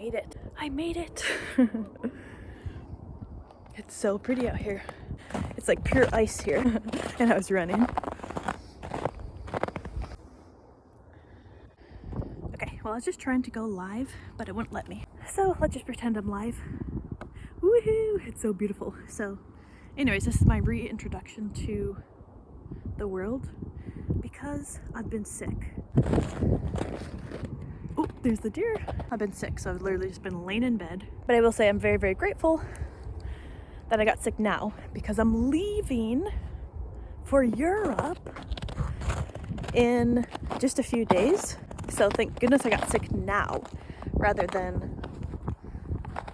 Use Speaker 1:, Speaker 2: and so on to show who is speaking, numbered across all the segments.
Speaker 1: made it. I made it. It's so pretty out here. It's like pure ice here. And I was running. Okay, well I was just trying to go live, but it wouldn't let me. So let's just pretend I'm live. Woohoo! It's so beautiful. So anyways, this is my reintroduction to the world because I've been sick. Oh, there's the deer. I've been sick, so I've literally just been laying in bed. But I will say I'm very, very grateful that I got sick now because I'm leaving for Europe in just a few days. So thank goodness I got sick now rather than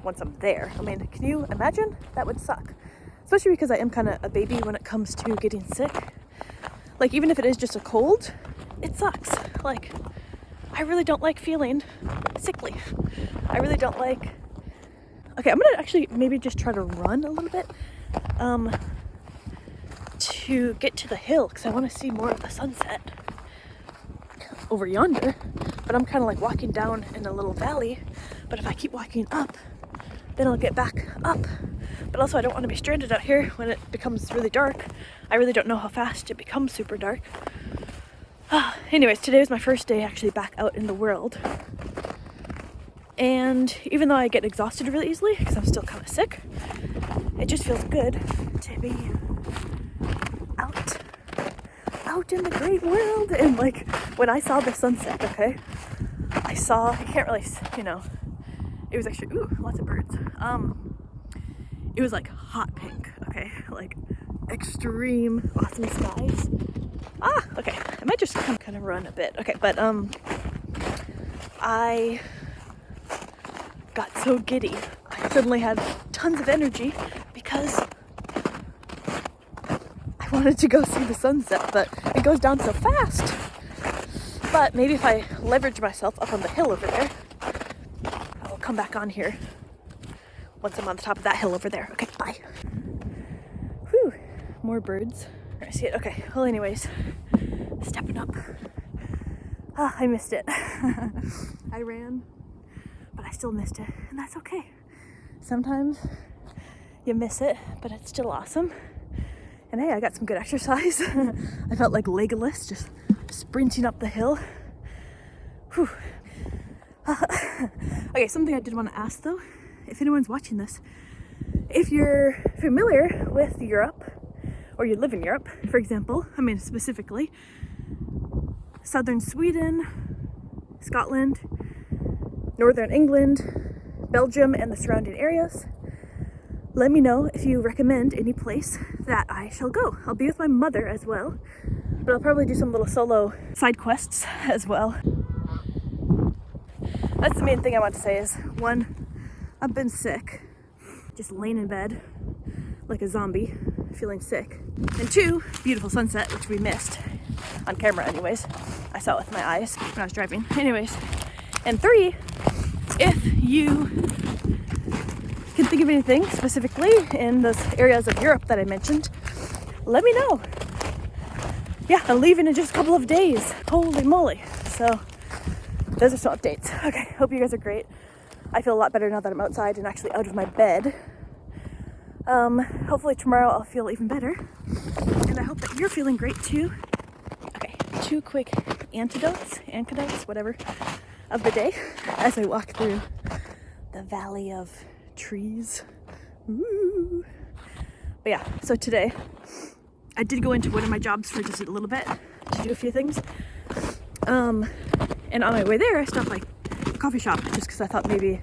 Speaker 1: once I'm there. I mean, can you imagine? That would suck. Especially because I am kind of a baby when it comes to getting sick. Like, even if it is just a cold, it sucks. Like, I really don't like feeling sickly. I really don't like... Okay, I'm gonna actually maybe just try to run a little bit to get to the hill because I want to see more of the sunset over yonder. But I'm kind of like walking down in a little valley. But if I keep walking up, then I'll get back up. But also I don't want to be stranded out here when it becomes really dark. I really don't know how fast it becomes super dark. Anyways, today was my first day actually back out in the world. And even though I get exhausted really easily, because I'm still kind of sick, it just feels good to be out in the great world. And like, when I saw the sunset, okay, you can't really, you know, it was actually, ooh, lots of birds. It was like hot pink, okay, like extreme awesome skies. Okay, I might just kind of run a bit. Okay, but I got so giddy. I suddenly had tons of energy because I wanted to go see the sunset, but it goes down so fast. But maybe if I leverage myself up on the hill over there, I'll come back on here once I'm on the top of that hill over there. Okay, bye. Whew, more birds. I see it. Okay, well anyways, stepping up. I missed it. I ran, but I still missed it, and that's okay. Sometimes you miss it, but it's still awesome. And hey, I got some good exercise. I felt like Legolas, just sprinting up the hill. Whew. Okay, something I did want to ask though, if anyone's watching this, if you're familiar with Europe, or you live in Europe, for example, I mean specifically, southern Sweden, Scotland, northern England, Belgium, and the surrounding areas, let me know if you recommend any place that I shall go. I'll be with my mother as well, but I'll probably do some little solo side quests as well. That's the main thing I want to say is, one, I've been sick, just laying in bed like a zombie, feeling sick. And two, beautiful sunset, which we missed on camera anyways. I saw it with my eyes when I was driving. Anyways, and three, if you can think of anything specifically in those areas of Europe that I mentioned, let me know. Yeah, I'm leaving in just a couple of days. Holy moly. So those are some updates. Okay, hope you guys are great. I feel a lot better now that I'm outside and actually out of my bed. Hopefully tomorrow I'll feel even better. And I hope that you're feeling great too. Okay, 2 quick antidotes, whatever, of the day as I walk through the valley of trees. Ooh. But yeah, so today I did go into one of my jobs for just a little bit to do a few things. And on my way there, I stopped by a coffee shop just because I thought maybe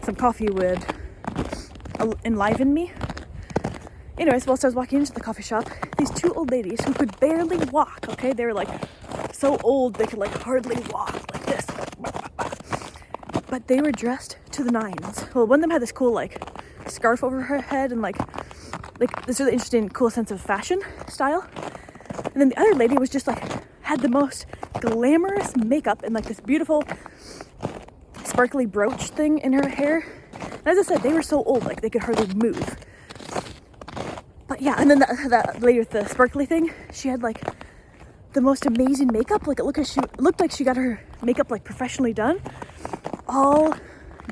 Speaker 1: some coffee would enliven me. Anyways, whilst I was walking into the coffee shop, these 2 old ladies who could barely walk, okay? They were like so old they could like hardly walk like this. But they were dressed to the nines. Well, one of them had this cool like scarf over her head and like this really interesting, cool sense of fashion style. And then the other lady was just like, had the most glamorous makeup and like this beautiful sparkly brooch thing in her hair. And as I said, they were so old, like they could hardly move. But yeah, and then that lady with the sparkly thing, she had like the most amazing makeup. Like it looked like she got her makeup like professionally done. All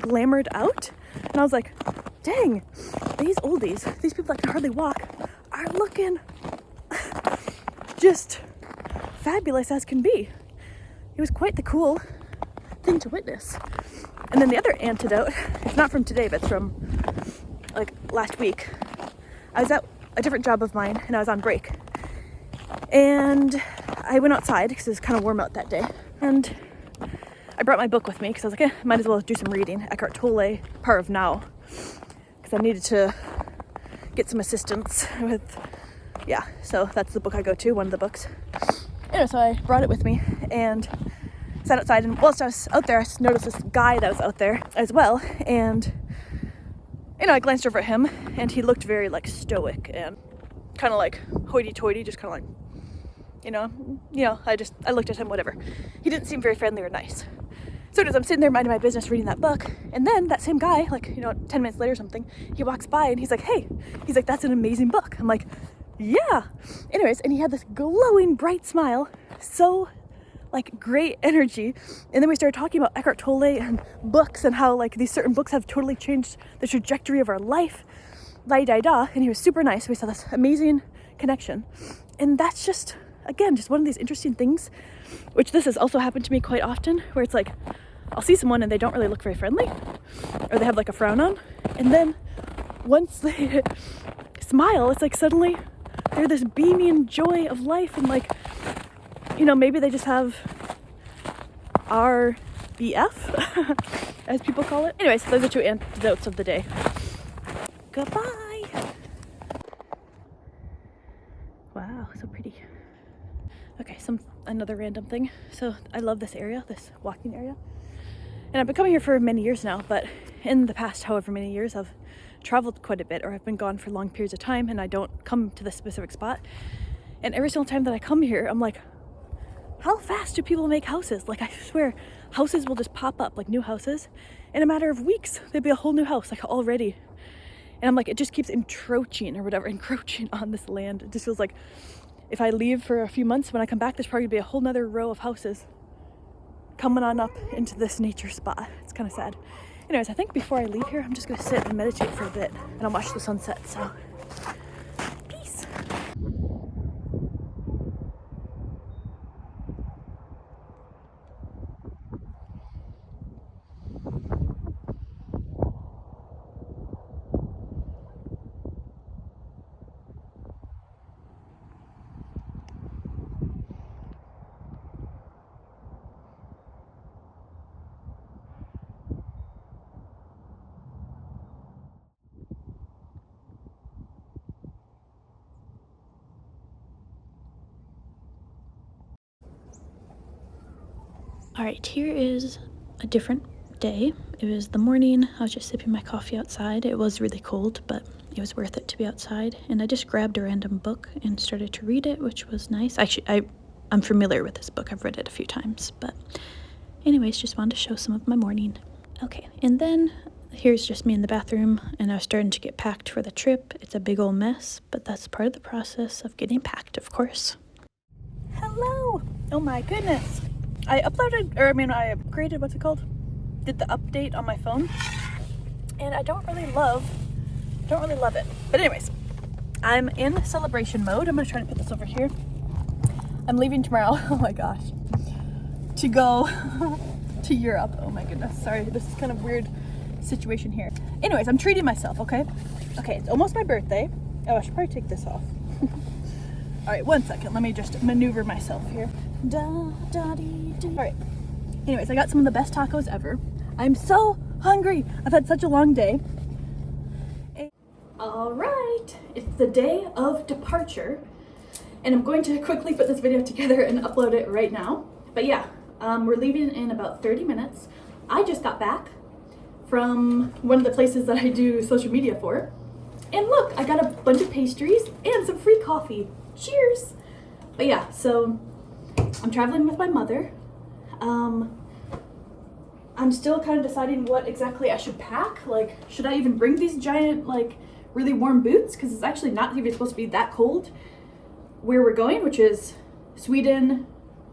Speaker 1: glamored out. And I was like, dang, these oldies, these people that can hardly walk are looking just fabulous as can be. It was quite the cool thing to witness. And then the other antidote, it's not from today, but it's from like last week. I was at a different job of mine and I was on break. And I went outside because it was kind of warm out that day. And I brought my book with me because I was like, might as well do some reading. Eckhart Tolle, Power of Now. Because I needed to get some assistance with, yeah, so that's the book I go to, one of the books. Anyway, so I brought it with me and sat outside, and whilst I was out there, I noticed this guy that was out there as well, and I glanced over at him, and he looked very like stoic and kind of like hoity-toity, just kind of like, I looked at him, whatever. He didn't seem very friendly or nice. So as I'm sitting there minding my business reading that book, and then that same guy, 10 minutes later or something, he walks by and he's like, hey, he's like, that's an amazing book. I'm like, yeah. Anyways, and he had this glowing, bright smile, so like great energy. And then we started talking about Eckhart Tolle and books and how like these certain books have totally changed the trajectory of our life, la-di-da. And he was super nice. We saw this amazing connection. And that's just, again, just one of these interesting things, which this has also happened to me quite often, where it's like, I'll see someone and they don't really look very friendly, or they have like a frown on. And then once they smile, it's like suddenly they're this beaming joy of life, and like, maybe they just have RBF, as people call it. Anyways, those are two antidotes of the day. Goodbye. Wow, so pretty. Okay, another random thing. So I love this area, this walking area. And I've been coming here for many years now, but in the past however many years, I've traveled quite a bit, or I've been gone for long periods of time, and I don't come to this specific spot. And every single time that I come here, I'm like, how fast do people make houses? Like, I swear, houses will just pop up, like new houses. In a matter of weeks, there'd be a whole new house, like already. And I'm like, it just keeps encroaching on this land. It just feels like if I leave for a few months, when I come back, there's probably gonna be a whole nother row of houses coming on up into this nature spot. It's kind of sad. Anyways, I think before I leave here, I'm just gonna sit and meditate for a bit, and I'll watch the sunset, so peace. All right, here is a different day. It was the morning. I was just sipping my coffee outside. It was really cold, but it was worth it to be outside. And I just grabbed a random book and started to read it, which was nice. Actually, I'm familiar with this book. I've read it a few times, but anyways, just wanted to show some of my morning. Okay, and then here's just me in the bathroom, and I was starting to get packed for the trip. It's a big old mess, but that's part of the process of getting packed, of course. Hello! Oh my goodness! I upgraded, what's it called? Did the update on my phone, and I don't really love it. But anyways, I'm in celebration mode. I'm gonna try to put this over here. I'm leaving tomorrow, oh my gosh, to go to Europe. Oh my goodness, sorry, this is kind of weird situation here. Anyways, I'm treating myself, okay? Okay, it's almost my birthday. Oh, I should probably take this off. All right, 1 second, let me just maneuver myself here. All right, anyways, I got some of the best tacos ever. I'm so hungry. I've had such a long day. All right, it's the day of departure, and I'm going to quickly put this video together and upload it right now. But yeah, we're leaving in about 30 minutes. I just got back from one of the places that I do social media for. And look, I got a bunch of pastries and some free coffee. Cheers! But yeah, so I'm traveling with my mother. I'm still kind of deciding what exactly I should pack. Like, should I even bring these giant, like, really warm boots? Because it's actually not even supposed to be that cold where we're going, which is Sweden,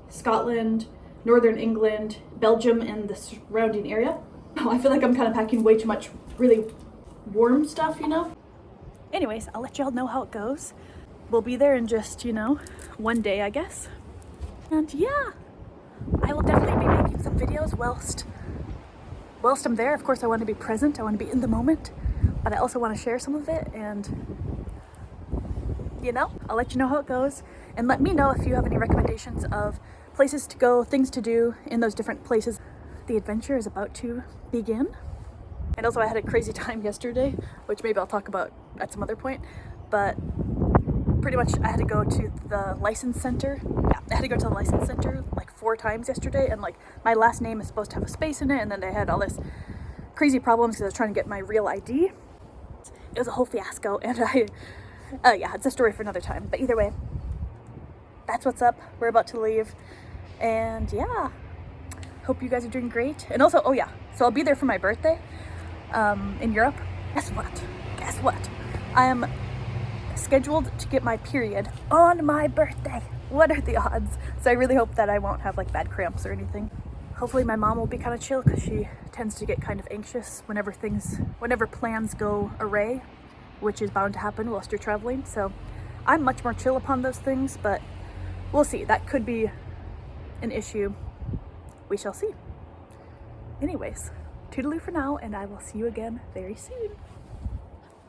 Speaker 1: Scotland, Northern England, Belgium, and the surrounding area. know, I feel like I'm kind of packing way too much really warm stuff, you know? Anyways, I'll let y'all know how it goes. We'll be there in just, you know, one day, I guess. And yeah, I will definitely be making some videos whilst I'm there. Of course, I want to be present. I want to be in the moment, but I also want to share some of it. And, you know, I'll let you know how it goes. And let me know if you have any recommendations of places to go, things to do in those different places. The adventure is about to begin. And also I had a crazy time yesterday, which maybe I'll talk about at some other point, but pretty much I had to go to the license center. Yeah, I had to go to the license center like 4 times yesterday, and like my last name is supposed to have a space in it, and then they had all this crazy problems because I was trying to get my real ID. It was a whole fiasco, and yeah, it's a story for another time. But either way, that's what's up. We're about to leave, and yeah, hope you guys are doing great. And also, oh yeah, so I'll be there for my birthday in Europe. Guess what? I am scheduled to get my period on my birthday. What are the odds? So I really hope that I won't have like bad cramps or anything. Hopefully my mom will be kind of chill, because she tends to get kind of anxious whenever plans go awry, which is bound to happen whilst you're traveling. So I'm much more chill upon those things, but we'll see. That could be an issue. We shall see. Anyways, toodaloo for now, and I will see you again very soon.